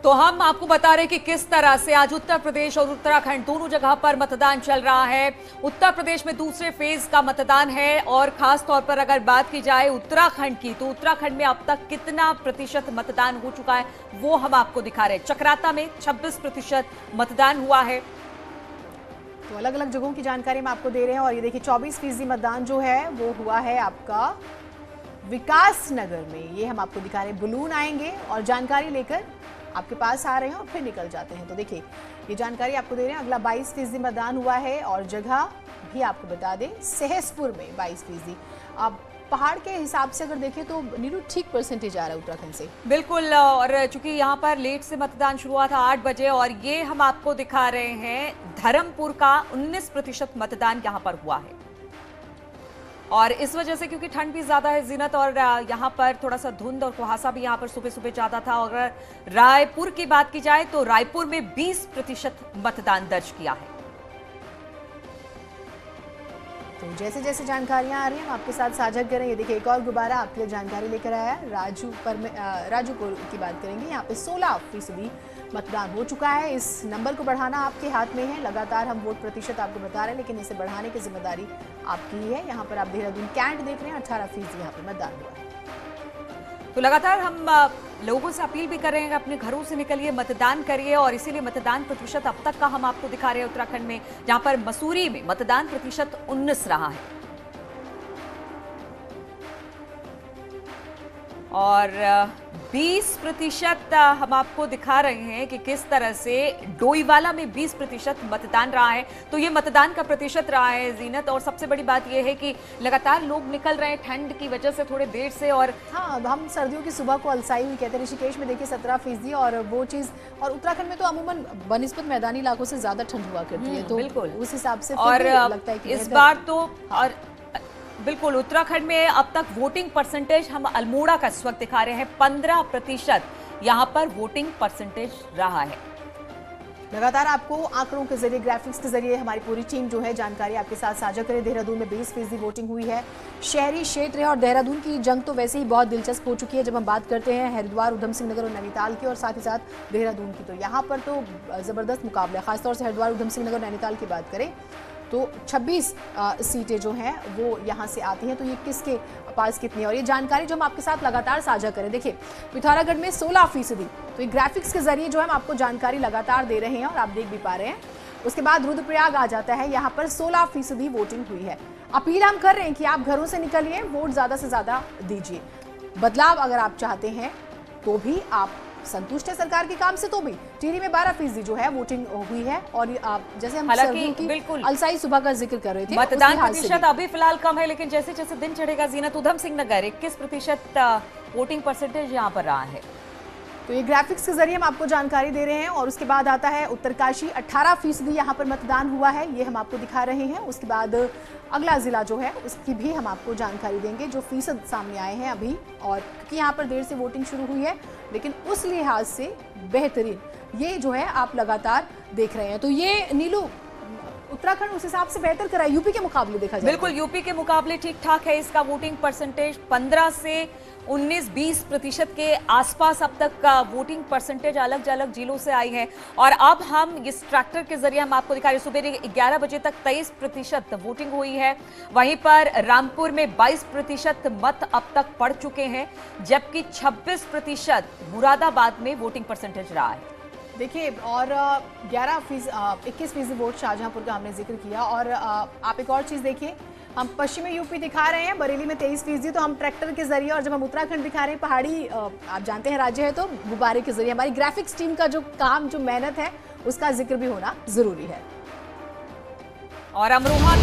तो हम आपको बता रहे हैं कि किस तरह से आज उत्तर प्रदेश और उत्तराखंड दोनों जगह पर मतदान चल रहा है। उत्तर प्रदेश में दूसरे फेज का मतदान है और खास तौर पर अगर बात की जाए उत्तराखंड की, तो उत्तराखंड में अब तक कितना प्रतिशत मतदान हो चुका है वो हम आपको दिखा रहे हैं। चक्राता में 26% मतदान हुआ है। तो अलग अलग जगहों की जानकारी हम आपको दे रहे हैं और ये देखिए 24% मतदान जो है वो हुआ है आपका विकास नगर में। ये हम आपको दिखा रहे हैं, बलून आएंगे और जानकारी लेकर आपके पास आ रहे हैं और फिर निकल जाते हैं। तो देखिए ये जानकारी आपको दे रहे हैं। अगला 22% मतदान हुआ है और जगह भी आपको बता दें सहसपुर में 22%। अब पहाड़ के हिसाब से अगर देखें तो नीरू ठीक परसेंटेज आ रहा है उत्तराखंड से। बिल्कुल, और चूंकि यहाँ पर लेट से मतदान शुरू हुआ था 8 बजे और ये हम आपको दिखा रहे हैं धर्मपुर का 19% मतदान यहाँ पर हुआ है। और इस वजह से क्योंकि ठंड भी ज्यादा है जीनत, और यहाँ पर थोड़ा सा धुंध और कुहासा भी यहाँ पर सुबह सुबह ज्यादा था। और अगर रायपुर की बात की जाए तो रायपुर में 20% मतदान दर्ज किया है। तो जैसे जैसे जानकारियां आ रही हैं हम आपके साथ साझा करें। ये देखिए एक और गुब्बारा आपके लिए जानकारी लेकर आया है। राजूपुर की बात करेंगे। यहाँ पे 16% मतदान हो चुका है। इस नंबर को बढ़ाना आपके हाथ में है। लगातार हम वोट प्रतिशत आपको बता रहे हैं, लेकिन इसे बढ़ाने की जिम्मेदारी आपकी ही है। यहाँ पर आप देहरादून कैंट देख रहे हैं, 18% यहाँ पर मतदान हुआ है। तो लगातार हम लोगों से अपील भी कर रहे हैं कि अपने घरों से निकलिए, मतदान करिए। और इसीलिए मतदान प्रतिशत अब तक का हम आपको दिखा रहे हैं उत्तराखंड में, जहां पर मसूरी में मतदान प्रतिशत 19 रहा है। और 20% हम आपको दिखा रहे हैं कि किस तरह से डोईवाला में 20% मतदान रहा है। तो ये मतदान का प्रतिशत रहा है जीनत। और सबसे बड़ी बात यह है कि लगातार लोग निकल रहे हैं ठंड की वजह से थोड़े देर से। और हाँ, हम सर्दियों की सुबह को अलसाई हुई कहते हैं। ऋषिकेश में देखिए 17% और वो चीज़, और उत्तराखंड में तो अमूमन बनिस्बत मैदानी इलाकों से ज्यादा ठंड हुआ करती है। तो बिल्कुल उस हिसाब से और लगता है कि इस बार तो और बिल्कुल उत्तराखंड में अब तक वोटिंग परसेंटेज हम अल्मोड़ा का इस वक्त दिखा रहे हैं 15% यहाँ पर वोटिंग परसेंटेज रहा है। लगातार आपको आंकड़ों के जरिए, ग्राफिक्स के जरिए हमारी पूरी टीम जो है जानकारी आपके साथ साझा करे। देहरादून में 20% वोटिंग हुई है। शहरी क्षेत्र है और देहरादून की जंग तो वैसे ही बहुत दिलचस्प हो चुकी है। जब हम बात करते हैं हरिद्वार, उधम सिंह नगर और नैनीताल की और साथ ही साथ देहरादून की, तो यहाँ पर तो जबरदस्त मुकाबला है। खासतौर से हरिद्वार, उधम सिंह नगर और नैनीताल की बात करें तो 26 सीटें जो हैं वो यहाँ से आती हैं। तो ये किसके पास कितनी है और ये जानकारी जो हम आपके साथ लगातार साझा करें। देखिए पिथौरागढ़ में 16%। तो ये ग्राफिक्स के जरिए जो है हम आपको जानकारी लगातार दे रहे हैं और आप देख भी पा रहे हैं। उसके बाद रुद्रप्रयाग आ जाता है, यहाँ पर 16% वोटिंग हुई है। अपील हम कर रहे हैं कि आप घरों से निकलिए, वोट ज़्यादा से ज़्यादा दीजिए। बदलाव अगर आप चाहते हैं तो भी आप संतुष्ट है सरकार के काम से, तो भी टिहरी में 12% जो है वोटिंग हुई है। और जैसे हम बिल्कुल अलसाई सुबह का जिक्र कर रहे थे, मतदान प्रतिशत अभी फिलहाल कम है, लेकिन जैसे जैसे दिन चढ़ेगा जीनत, उधम सिंह नगर 21% वोटिंग परसेंटेज यहाँ पर रहा है। तो ये ग्राफिक्स के जरिए हम आपको जानकारी दे रहे हैं। और उसके बाद आता है उत्तरकाशी, 18% यहाँ पर मतदान हुआ है, ये हम आपको दिखा रहे हैं। उसके बाद अगला जिला जो है उसकी भी हम आपको जानकारी देंगे, जो फीसद सामने आए हैं अभी। और क्योंकि यहाँ पर देर से वोटिंग शुरू हुई है, लेकिन उस लिहाज से बेहतरीन ये जो है आप लगातार देख रहे हैं। तो ये नीलू उत्तराखंड उस हिसाब से बेहतर करा है यूपी के मुकाबले, देखा जाए बिल्कुल यूपी के मुकाबले ठीक ठाक है। इसका वोटिंग परसेंटेज 15 से 19-20% के आसपास अब तक का वोटिंग परसेंटेज अलग अलग जिलों से आई है। और अब हम इस ट्रैक्टर के जरिए हम आपको दिखा रहे हैं, सुबह 11 बजे तक 23% वोटिंग हुई है। वहीं पर रामपुर में 22% मत अब तक पड़ चुके हैं, जबकि 26% मुरादाबाद में वोटिंग परसेंटेज रहा है। देखिए और 21% वोट शाहजहांपुर का हमने जिक्र किया। और आप एक और चीज़ देखिए, हम पश्चिमी यूपी दिखा रहे हैं, बरेली में 23%। तो हम ट्रैक्टर के जरिए, और जब हम उत्तराखंड दिखा रहे हैं पहाड़ी आप जानते हैं राज्य है, तो गुब्बारे के जरिए हमारी ग्राफिक्स टीम का जो काम, जो मेहनत है, उसका जिक्र भी होना जरूरी है। और अमरोहा